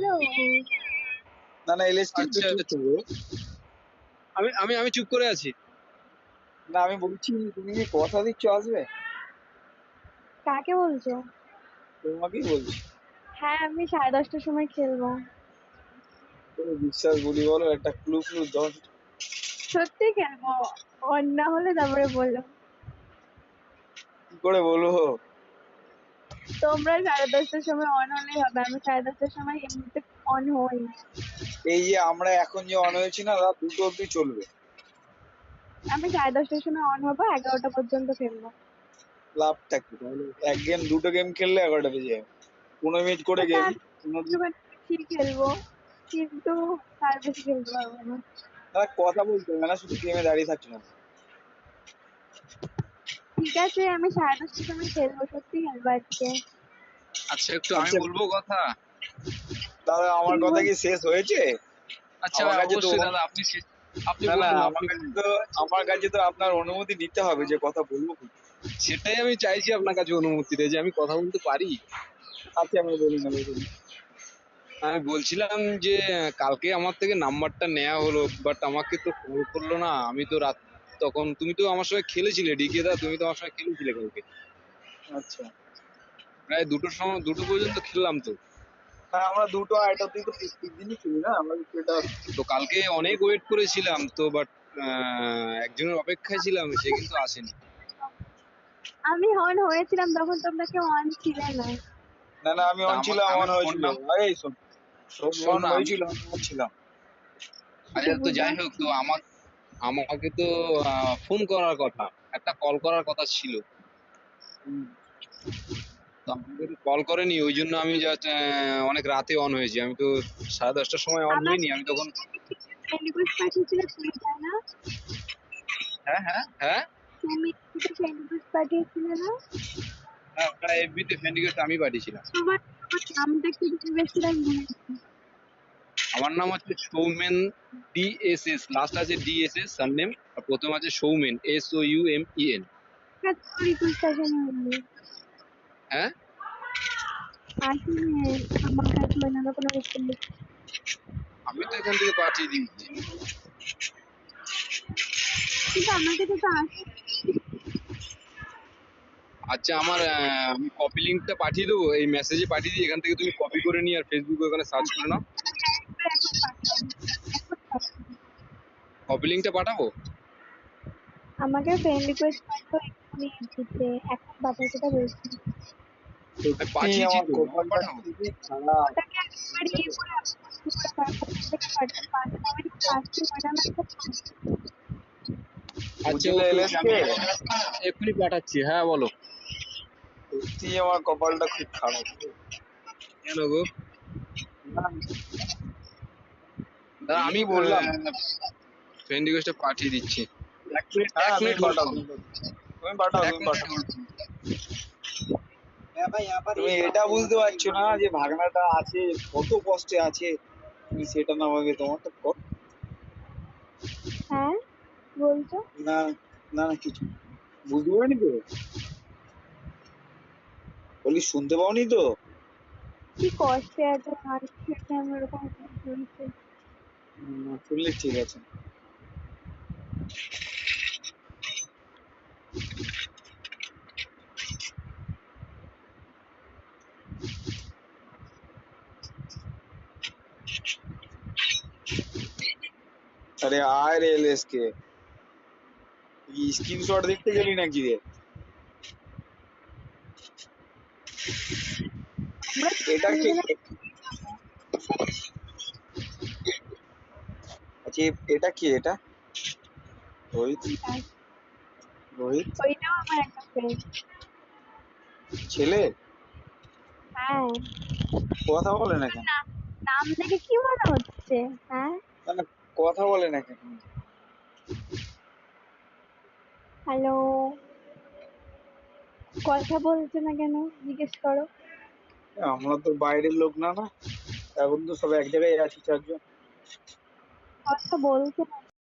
Hello. না না LST একটু আচ্ছা চুপ করো। আমি আমি আমি চুপ করে আছি। না আমি বলছি তুমি কি কথা দিচ্ছ আসবে? কাকে বলছো? তোমাকেই বলছি। হ্যাঁ, আমি 10:30টার সময় খেলবো। তুমি বিশ্বাস বলি বলো, একটা ক্লু ক্লু দাও। সত্যি খেলবো। অন না হলে তারপরে বললো। কি করে বলবো? তোমরা 10:30টার সময় অন হলেই হবে, আমি 10:30টার সময় এমনিতে অন হই। এই যে আমরা এখন যে অন হয়েছি না, রাত 2টো অব্দি চলবে। আমি 10:30টার সময় অন হবো, 11টা পর্যন্ত খেলবো। লাভটা কি তাহলে? এক গেম দুটো গেম খেললে 11টা বেজে যাবে। 15 মিনিট করে গেম। তার একটুখানি বেশি খেলবো, কিন্তু তার বেশি খেলতে পারবো না। তারা কথা বলতে হবে না, শুধু গেমে দাঁড়িয়ে থাকতে হবে। ঠিক আছে, আমি 10:30টার সময় খেলবো, সত্যি খেলবো আজকে। আচ্ছা একটু আমি আচ্ছা বলবো কথা। দাদা, আমার কি কথা বল? কি শেষ হয়েছে? আচ্ছা আমার কাছে তো অবশ্যই দাদা, আপনি না না, বলুন, আমার আপনি কাছে বলুন। তো আমার কাছে তো আপনার অনুমতি নিতে হবে যে কথা বলবো কি। সেটাই আমি চাইছি আপনার কাছে অনুমতিটা, যে আমি কথা বলতে পারি। আচ্ছা আমি বলুন, আমি বলুন। আমি বলছিলাম যে কালকে আমার থেকে নাম্বারটা নেওয়া হলো, বাট আমাকে তো কল করলো না। আমি তো রাত, তখন তুমি তো আমার সঙ্গে খেলেছিলে, ডিকে দা তুমি তো আমার সঙ্গে খেলেছিলে কালকে। আচ্ছা প্রায় দুটো পর্যন্ত খেললাম তো। হ্যাঁ, আমরা 2টো 2:30 অব্দি তো প্রত্যেক দিনই খেলি না, আমরা সেটা। তো কালকে অনেক ওয়েট করেছিলাম তো, বাট একজনের অপেক্ষায় ছিলাম, সে কিন্তু আসেনি। আমি অন হয়েছিলাম তখন তোমরা কেউ অন ছিলে না। না না, আমি তা অন আমার ছিলাম, আমি অন ফোন হয়েছিল। নাম আরে শোন, শোন অন না, আমি হয়েছিল, আমি অন ছিলাম। আচ্ছা তো বুঝলাম। যাই হোক, তো আমাকে তো ফোন করার কথা, একটা কল করার কথা ছিল। হুম। তো আমাকে তো কল করেনি, ওই জন্য আমি জাস্ট অনেক রাতে অন হয়েছি। আমি তো 10:30টার সময় অন আমাকে হইনি আমি তখন। ফ্রেন্ড রিকোয়েস্ট পাঠিয়েছিলে তুমি, তাই না? হ্যাঁ হ্যাঁ হ্যাঁ তুমি আমাকে ফ্রেন্ড রিকোয়েস্ট পাঠিয়েছিলে না? হ্যাঁ, ওটা এফবি তে ফ্রেন্ড রিকোয়েস্ট আমি পাঠিয়েছিলাম। তোমার তোমার নামটা কি ভেবেছিলে আমি ভুলে গেছি। আমার নাম হচ্ছে সৌমেন, ডিএসএস, লাস্ট আছে ডিএসএস সারনেম, আর প্রথম আছে সৌমেন, SOUMEN। তোমার রিকোয়েস্ট আসেনি বললি। হ্যাঁ আসেনি আমার কাছে ওইভাবে কোনো রিকোয়েস্ট। আমি তো এখান থেকে পাঠিয়ে দিয়েছি। কিন্তু আমার কাছে তো আসে। আচ্ছা আমি কপি লিঙ্কটা পাঠিয়ে দেবো, এই মেসেজে পাঠিয়ে দিই, এখান থেকে তুমি কপি করে নিয়ে আর ফেসবুকে ওখানে সার্চ করে নাও। এখন পাঠাও, এখন পাঠাও। কপি লিঙ্কটা পাঠাবো। আমাকে ফ্রেন্ড রিকোয়েস্ট পাঠাও এক্ষুনি দিতে, এখন পাঠাও সেটা বলছি। আমি সত্যি পাঠিয়েছি আমার তো, আবার কপালটা পাঠাবো। খুবই খারাপ। ওটাকে একবার ইয়ে করে থেকে পাঠাও, 5 মিনিট 5 মিনিট একটা। আচ্ছা বুঝলে ওকে ওকে, এলএসকে, আমি এক্ষুনি পাঠাচ্ছি। হ্যাঁ বলো। সত্যি আমার কপালটা খুব খারাপ। কেন গো? না, দাঁড়া, আমি এমনি বললাম। ফ্রেন্ড রিকোয়েস্টটা পাঠিয়ে দিচ্ছি। এক মিনিট, হ্যাঁ এক তুমি মিনিট হোল্ড পাঠাও, করো। তুমি পাঠাও, এক তুমি মিনিট পাঠাও। হোল্ড করো। তুমি এটা বুঝতে পারছো না যে ভাগনাটা আছে, কত কষ্টে আছে। তুমি সেটা না ভাবে তোমারটা হ্যাঁ বলছো? না না না, কিছু বুঝতে পারিনি তো, বলি শুনতে পাওনি তো। কি কষ্টে আছে মানুষের, আমি ওরকম শুনছি। শুনলে ঠিক আছে। আরে আয় রে এলএসকে, স্ক্রিনশট দেখতে গেলি নাকি রে? আমরা এটা কি? দুজনে আচ্ছা এটা কি? এটা রোহিত? রোহিত ওইটাও আমার একটা ফ্রেন্ড। ছেলে? হ্যাঁ। কথা বলে না কেন? নাম দেখে কি মনে হচ্ছে? হ্যাঁ। না না, কথা বলে না কেন? হ্যালো, কথা বলছে না কেন জিজ্ঞেস করো। আমরা তো বাইরের লোক না না, এখন তো সব এক জায়গায় আছি চারজন। কথা বলছে না